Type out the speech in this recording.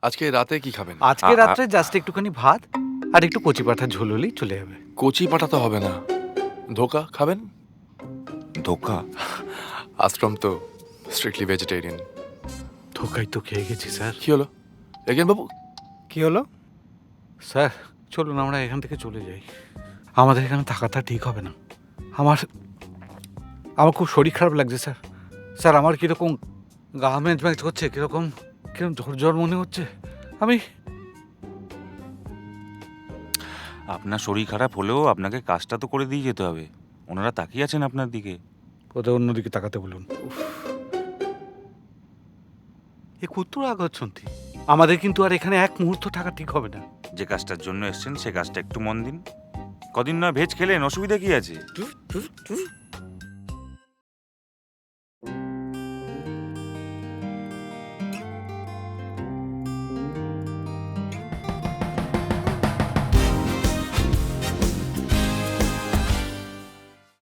আজকে রাতে কি খাবেন? আজকে রাত্রে জাস্ট একটুখানি ভাত আর একটু কচি পাঠার ঝোল হলেই চলে যাবে। কচি পাঠাতে হবে না। ধোকা খাবেন? ধোকা? আশ্রম তো স্ট্রিক্টলি ভেজিটেরিয়ান। ধোকাই তো খেয়ে গেছি স্যার। কি হলো এগেন বাবু? কি হলো স্যার? চলুন আমরা এখান থেকে চলে যাই। আমাদের এখানে থাকাটা ঠিক হবে না। আমার আমার খুব শরীর খারাপ লাগছে স্যার। স্যার আমার কীরকম গা ম্যাচ করছে, কীরকম কিরকম জ্বর জ্বর মনে হচ্ছে। আমি আপনার শরীর খারাপ হলেও আপনাকে কাজটা তো করে দিয়ে যেতে হবে। ওনারা তাকিয়ে আছেন আপনার দিকে। কোথাও অন্যদিকে তাকাতে বলুন। এ কুত্র আগচ্ছন্তি। আমাদের কিন্তু আর এখানে এক মুহূর্ত থাকা ঠিক হবে না। যে কাজটার জন্য এসছেন সে কাজটা একটু মন দিন। কদিন নয় ভেজ খেলেন, অসুবিধা কি আছে?